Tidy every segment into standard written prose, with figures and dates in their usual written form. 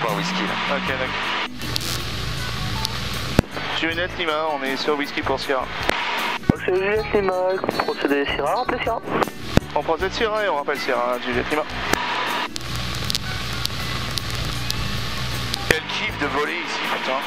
point whisky là. Ok, d'accord. Juliette Lima, on est sur whisky pour Sierra. C'est Juliette Lima, procédé Sierra, rappelez Sierra. On procède Sierra et on rappelle Sierra, Juliette Lima. Quel kiff de voler ici, putain.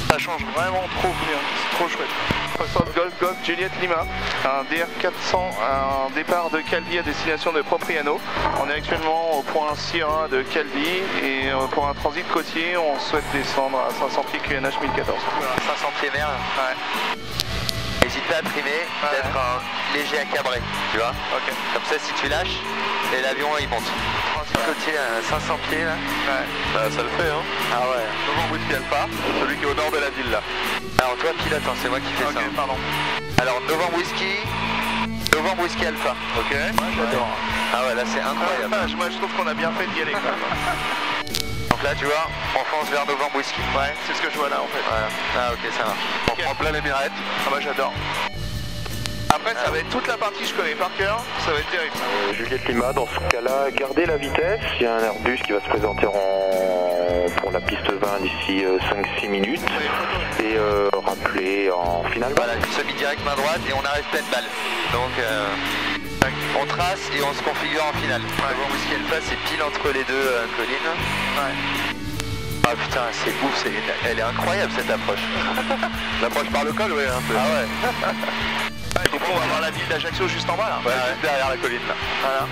Ça change vraiment trop bien, c'est trop chouette. Foxtrot Golf Golf Juliette Lima, un DR400, un départ de Calvi à destination de Propriano. On est actuellement au point Sierra de Calvi et pour un transit côtier, on souhaite descendre à 500 pieds QNH 1014. 500 pieds mer. Ouais. N'hésite pas à trimer, d'être un léger à cabrer, tu vois. Ok. Comme ça, si tu lâches, et l'avion il monte. Côté à 500 pieds là. Ouais. Bah, ça le fait, hein. Ah ouais. Novembre Whisky Alpha, celui qui est au nord de la ville là. Alors toi pilote, hein, c'est moi qui fais Ok, ça. pardon. Alors Novembre Whisky Alpha. Ok. Moi j'adore. Ah ouais, là c'est incroyable. Moi je trouve qu'on a bien fait d'y aller quand même. Donc là tu vois, on fonce vers Novembre Whisky. Ouais, c'est ce que je vois là en fait. Voilà. Ah ok, ça marche. On prend plein les mirettes. Ah moi j'adore. Après ça va être toute la partie que je connais par cœur, ça va être terrible. Juliette Lima, dans ce cas-là, gardez la vitesse. Il y a un Airbus qui va se présenter pour la piste 20 d'ici 5-6 minutes. Et rappelez en finale. Voilà, semi-direct main droite et on arrive pleine balle. Donc on trace et on se configure en finale. Novembre Whisky Alpha c'est pile entre les deux collines. Ouais. Ah putain, c'est ouf, elle est incroyable cette approche. L'approche par le col, ouais, un peu. Ah ouais. Du coup on va voir la ville d'Ajaccio juste en bas là. Ouais, juste derrière la colline là. Voilà.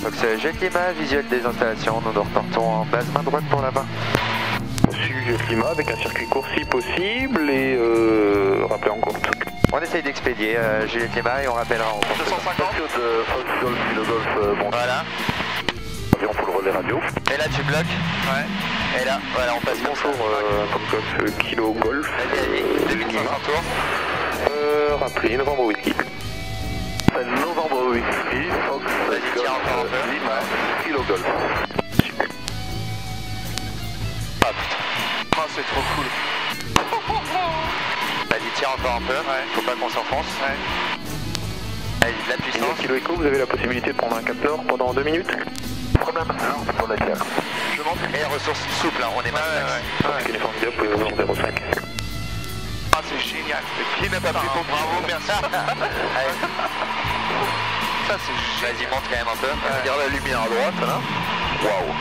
Donc c'est Juliette Lima, visuel des installations, nous repartons en base main droite pour là-bas. Juliette Lima avec un circuit court si possible et rappelez en courte. On essaye d'expédier Juliette Lima et on rappellera en courte. 250. Fox Golf, Kilo Golf, bon. Voilà. Avion pour le relais radio. Et là tu bloques. Ouais. Et là, voilà, on passe comme ça. Bonjour, Fox Golf, Kilo Golf. Vas-y, 2500 tours. Rappelez Novembre Whisky. Novembre Whisky, Fox Vas-y, tiens encore un peu. Lima, Kilo Golf. Ah putain. Ah c'est trop cool. Vas-y, tire encore un peu. Ouais. Faut pas qu'on s'enfonce. Ouais. Allez, de la puissance. Kilo Echo, vous avez la possibilité de prendre un cap nord pendant 2 minutes. Problème, pour la terre. Je monte. Et ressources souples, hein, on est max. Ce qui est formidable, vous pouvez vous en 0,5. Ah c'est génial. Qui n'a pas pris ton bravo, merci. Allez, Ça c'est génial. vas-y, monte quand même un peu. Regarde la lumière à droite là. Waouh.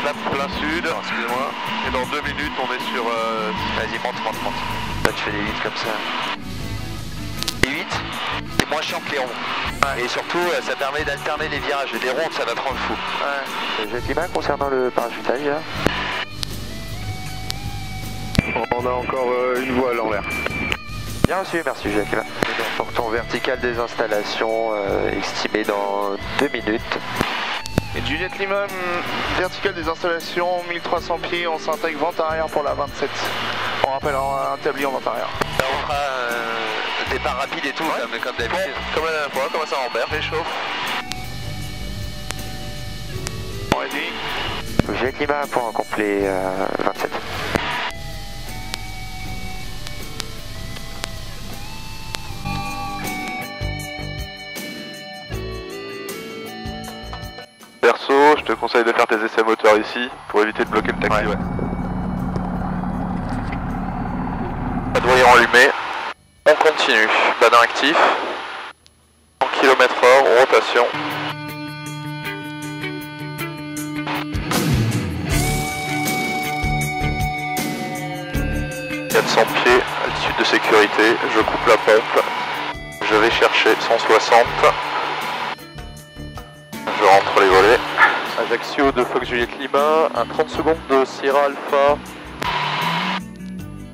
Là, plein sud. Excusez-moi. Et dans 2 minutes, on est sur. Vas-y, monte. Là, tu fais les 8 comme ça. Les 8, c'est moins chiant que les ronds. Et surtout, ça permet d'alterner les virages. Des rondes, ça va prendre fou. Ouais. Juliette Lima, concernant le parachutage, là. On a encore une voile en l'air. Bien reçu, merci Juliette Lima. Portant vertical des installations, estimé dans 2 minutes. Et Juliette Lima, verticale des installations, 1300 pieds, on s'intègre vente arrière pour la 27. On rappelle un tablier en vente arrière. Là, on fera départ rapide et tout, comme d'habitude. Comme la dernière fois, comme ça en berre. Réchauffe. Ready. Juliette Lima, point complet 27. Perso, je te conseille de faire tes essais moteurs ici pour éviter de bloquer le taxi. Ouais. Quadrillon allumé. On continue. Badin actif. 100 km/h, rotation. « 400 pieds, altitude de sécurité, je coupe la pompe, je vais chercher 160, je rentre les volets. Ajaccio de Fox Juliette Lima, un 30 secondes de Sierra Alpha.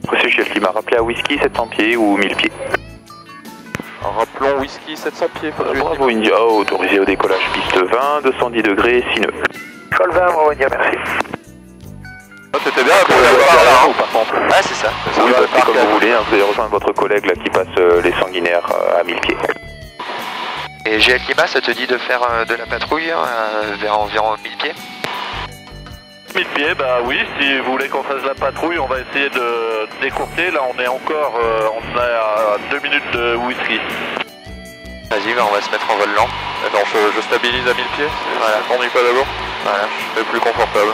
Reçu Juliette Lima, rappelez à Whisky 700 pieds ou 1000 pieds. Rappelons Whisky 700 pieds, Fox Juliette Bravo Lima. India, autorisé au décollage piste 20, 210 degrés, sineux. Sol 20, bravo India, merci. Ah, t'étais bien pour la voir là, hein. Par contre. Ouais, c'est ça. Oui, bah, c'est comme vous voulez, hein, vous allez rejoindre votre collègue là qui passe les sanguinaires à 1000 pieds. Et Juliette Lima, ça te dit de faire de la patrouille vers environ 1000 pieds? 1000 pieds, bah oui, si vous voulez qu'on fasse la patrouille, on va essayer de décourter. Là, on est encore, on est à 2 minutes de whisky. Vas-y, on va se mettre en vol lent. Attends, je stabilise à 1000 pieds. Voilà. On n'est pas d'abord. Voilà. C'est plus confortable.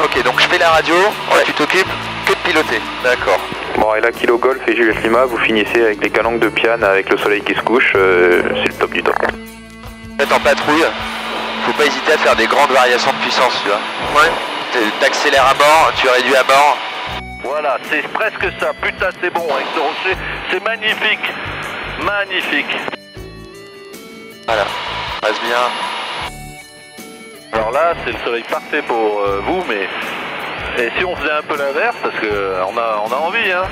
Ok, donc je fais la radio, ouais. Tu t'occupes que de piloter. D'accord. Bon, et là, Kilo Golf et Juliette Lima, vous finissez avec les calanques de Piane avec le soleil qui se couche, c'est le top du top. En fait, en patrouille, faut pas hésiter à faire des grandes variations de puissance, tu vois. Ouais. T'accélères à bord, tu réduis à bord. Voilà, c'est presque ça. Putain, c'est bon avec ce rocher. C'est magnifique. Magnifique. Voilà, passe bien. Alors là, c'est le soleil parfait pour vous, mais... Et si on faisait un peu l'inverse, parce qu'on a envie, hein.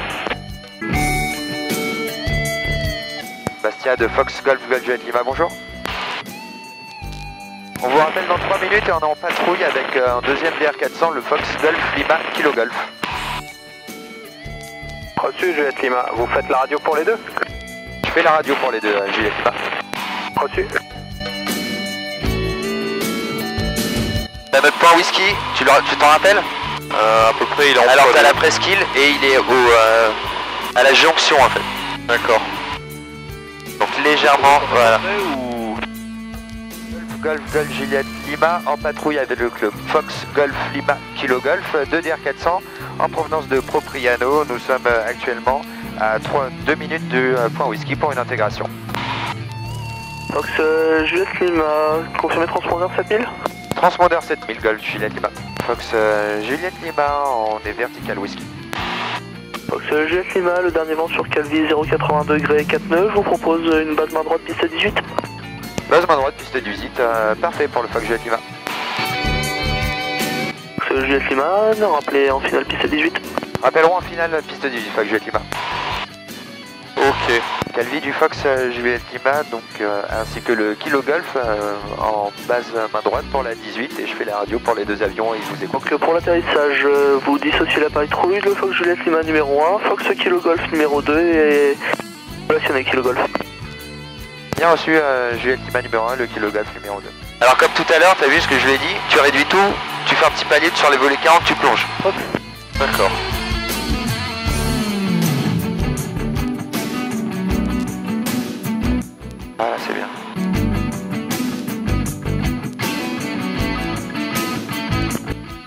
Bastia de Fox Golf Juliette Lima, bonjour. On vous rappelle dans 3 minutes et on est en patrouille avec un deuxième DR400, le Fox Golf Lima Kilo Golf. Reçu, Juliette Lima. Vous faites la radio pour les deux? Je fais la radio pour les deux, Juliette Lima. Reçu. T'as notre point whisky, tu t'en rappelles? À peu près, il est en Alors t'as la presqu'île et il est à la jonction en fait. D'accord. Donc légèrement, voilà. Golf Golf Juliette Lima en patrouille avec le club Fox Golf Lima Kilo Golf 2DR400 en provenance de Propriano. Nous sommes actuellement à 2 minutes du point whisky pour une intégration. Fox Juliette Lima, confirmé transpondeur 7000? Transpondeur 7000 Golf Juliette Lima. Fox Juliette Lima, on est vertical whisky. Fox Juliette Lima, le dernier vent sur Calvi 080 degrés 4 nœuds, je vous propose une base main droite piste 18. Base main droite, piste 18, parfait pour le Fox Juliette Lima. Fox Juliette Lima, rappelez en finale piste 18. Rappellerons en finale piste 18, Fox Juliette Lima. Ok. Calvi du Fox Juliette Lima, donc, ainsi que le Kilo Golf en base main droite pour la 18 et je fais la radio pour les deux avions et ils vous écoutent. Donc pour l'atterrissage, vous dissociez l'appareil patrouille, le Fox Juliette Lima numéro 1, Fox Kilo Golf numéro 2 et relationnez Kilo Golf. Bien reçu Juliette Lima numéro 1, le Kilo Golf numéro 2. Alors comme tout à l'heure, t'as vu ce que je lui ai dit, tu réduis tout, tu fais un petit palier sur les volets 40, tu plonges. Hop. D'accord. Voilà, c'est bien.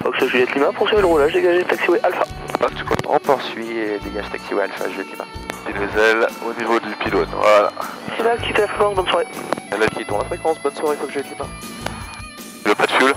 Fox Juliette Lima, poursuivez le roulage, dégagez taxiway Alpha. On poursuit et dégage taxiway Alpha Juliette Lima. Et les ailes au niveau du pylône, voilà. C'est là, quittez la fréquence, bonne soirée. Elle a quitté la fréquence, bonne soirée, Fox Juliette Lima. Le pas de fuel.